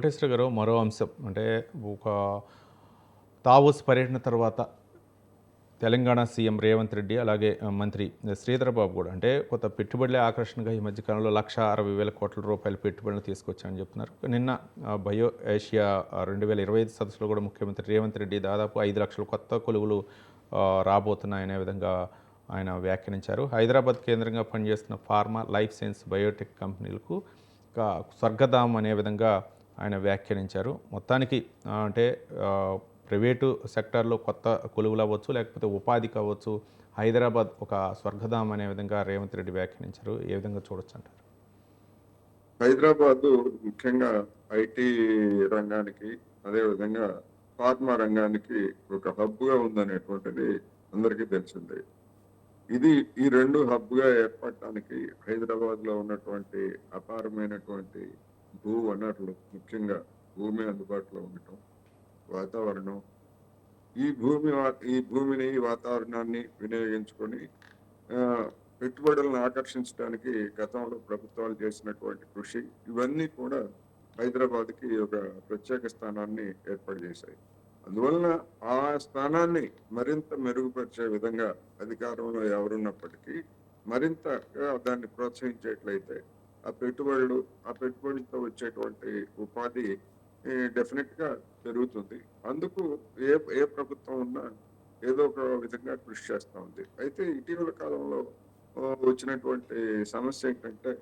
వెంకటేశ్వర గారు మరో అంశం అంటే ఒక తావూస్ పర్యటన తర్వాత తెలంగాణ సీఎం రేవంత్ రెడ్డి అలాగే మంత్రి శ్రీధర్ బాబు కూడా అంటే కొత్త పెట్టుబడులే ఆకర్షణగా ఈ మధ్యకాలంలో 1,60,000 కోట్ల రూపాయల పెట్టుబడులు తీసుకొచ్చారని చెప్తున్నారు. నిన్న బయో ఏషియా 2025 సదస్సులో కూడా ముఖ్యమంత్రి రేవంత్ రెడ్డి దాదాపు 5 లక్షల కొత్త కొలువులు రాబోతున్నాయనే విధంగా ఆయన వ్యాఖ్యానించారు. హైదరాబాద్ కేంద్రంగా పనిచేస్తున్న ఫార్మా, లైఫ్ సైన్స్, బయోటెక్ కంపెనీలకు స్వర్గధామం అనే విధంగా ఆయన వ్యాఖ్యానించారు. మొత్తానికి అంటే ప్రైవేటు సెక్టార్లో కొత్త కొలువులు అవ్వచ్చు, లేకపోతే ఉపాధి కావచ్చు, హైదరాబాద్ ఒక స్వర్గధామం అనే విధంగా రేవంత్ రెడ్డి వ్యాఖ్యానించారు. ఏ విధంగా చూడొచ్చు అంటారు? హైదరాబాద్ ముఖ్యంగా ఐటీ రంగానికి, అదేవిధంగా ఫార్మా రంగానికి ఒక హబ్గా ఉందనేటువంటిది అందరికీ తెలిసిందే. ఈ రెండు హబ్గా ఏర్పడటానికి హైదరాబాద్ లో ఉన్నటువంటి అపారమైనటువంటి భూ వనరులు, ముఖ్యంగా భూమి అందుబాటులో ఉండటం, వాతావరణం, ఈ భూమిని వాతావరణాన్ని వినియోగించుకొని పెట్టుబడులను ఆకర్షించడానికి గతంలో ప్రభుత్వాలు చేసినటువంటి కృషి, ఇవన్నీ కూడా హైదరాబాద్కి ఒక ప్రత్యేక స్థానాన్ని ఏర్పాటు చేశాయి. అందువలన ఆ స్థానాన్ని మరింత మెరుగుపరిచే విధంగా అధికారంలో ఎవరున్నప్పటికీ మరింతగా దాన్ని ప్రోత్సహించేట్లయితే ఆ పెట్టుబడితో వచ్చేటువంటి ఉపాధి డెఫినెట్ గా పెరుగుతుంది. అందుకు ఏ ప్రభుత్వం ఉన్నా ఏదో ఒక విధంగా కృషి చేస్తూ ఉంది. అయితే ఇటీవల కాలంలో వచ్చినటువంటి సమస్య ఏంటంటే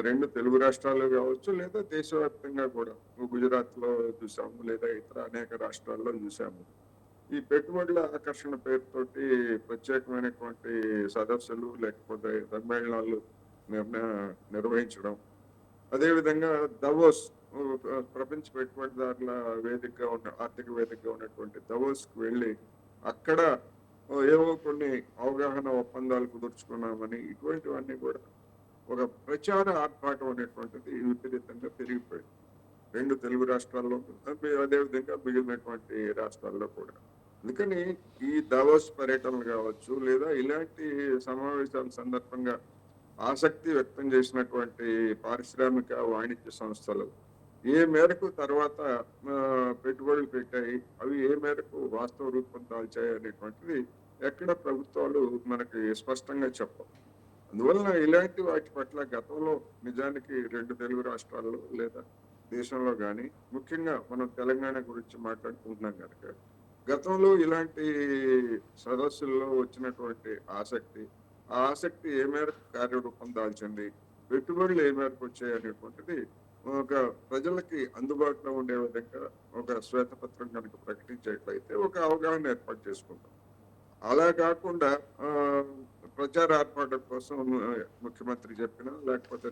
రెండు తెలుగు రాష్ట్రాల్లో కావచ్చు, లేదా దేశవ్యాప్తంగా కూడా గుజరాత్ లో చూసాము, లేదా ఇతర అనేక రాష్ట్రాల్లో చూసాము. ఈ పెట్టుబడుల ఆకర్షణ పేరుతోటి ప్రత్యేకమైనటువంటి సదస్సులు లేకపోతే సమ్మేళనాలు నిర్వహించడం, అదేవిధంగా దవోస్ ప్రపంచ పెట్టుబడిదారుల ఆర్థిక వేదికగా ఉన్నటువంటి దవోస్కి వెళ్ళి అక్కడ ఏవో కొన్ని అవగాహన ఒప్పందాలు కుదుర్చుకున్నామని, ఇటువంటివన్నీ కూడా ఒక ప్రచార ఆర్భాటం అనేటువంటిది విపరీతంగా పెరిగిపోయింది రెండు తెలుగు రాష్ట్రాల్లో, అదేవిధంగా మిగిలినటువంటి రాష్ట్రాల్లో కూడా. అందుకని ఈ దావోస్ పర్యటనలు కావచ్చు, లేదా ఇలాంటి సమావేశాల సందర్భంగా ఆసక్తి వ్యక్తం చేసినటువంటి పారిశ్రామిక వాణిజ్య సంస్థలు ఏ మేరకు తర్వాత పెట్టుబడులు పెట్టాయి, అవి ఏ మేరకు వాస్తవ రూపం దాల్చాయి అనేటువంటిది ఎక్కడ ప్రభుత్వాలు మనకి స్పష్టంగా చెప్పవు. అందువలన ఇలాంటి వాటి పట్ల గతంలో నిజానికి రెండు తెలుగు రాష్ట్రాల్లో లేదా దేశంలో కానీ, ముఖ్యంగా మనం తెలంగాణ గురించి మాట్లాడుకుంటున్నాం కనుక, గతంలో ఇలాంటి సదస్సుల్లో వచ్చినటువంటి ఆ ఆసక్తి ఏ మేరకు కార్యరూపం దాల్చింది, పెట్టుబడులు ఏ మేరకు వచ్చాయి అనేటువంటిది ఒక ప్రజలకి అందుబాటులో ఉండే విధంగా ఒక శ్వేతపత్రం కనుక ప్రకటించేట్లయితే ఒక అవగాహన ఏర్పాటు చేసుకుంటాం. అలా కాకుండా ప్రచార ఆర్పాటం కోసం ముఖ్యమంత్రి చెప్పినా, లేకపోతే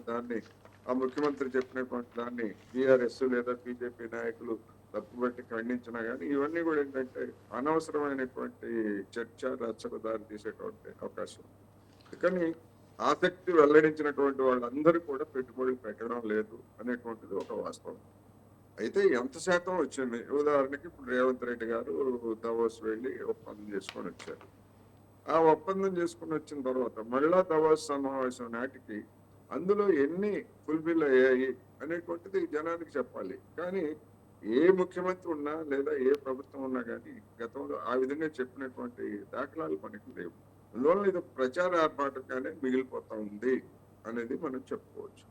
ఆ ముఖ్యమంత్రి చెప్పినటువంటి దాన్ని టీఆర్ఎస్ లేదా బీజేపీ నాయకులు తప్పుబట్టి ఖండించినా కానీ, ఇవన్నీ కూడా ఏంటంటే అనవసరమైనటువంటి చర్చ, రచ్చకు దారి తీసేటువంటి అవకాశం. కానీ ఆసక్తి వెల్లడించినటువంటి వాళ్ళందరూ కూడా పెట్టుబడులు పెట్టడం లేదు అనేటువంటిది ఒక వాస్తవం. అయితే ఎంత శాతం వచ్చింది? ఉదాహరణకి ఇప్పుడు రేవంత్ రెడ్డి గారు దవోస్ వెళ్ళి ఒప్పందం చేసుకొని వచ్చారు. ఆ ఒప్పందం చేసుకుని వచ్చిన తర్వాత మళ్ళా దవోస్ సమావేశం నాటికి అందులో ఎన్ని ఫుల్ఫిల్ అయ్యాయి అనేటువంటిది జనానికి చెప్పాలి. కానీ ఏ ముఖ్యమంత్రి ఉన్నా లేదా ఏ ప్రభుత్వం ఉన్నా కానీ గతంలో ఆ విధంగా చెప్పినటువంటి దాఖలాలు మనకి లేవు. అందువల్ల ఇది ప్రచార ఆర్భాటంగానే మిగిలిపోతా ఉంది అనేది మనం చెప్పుకోవచ్చు.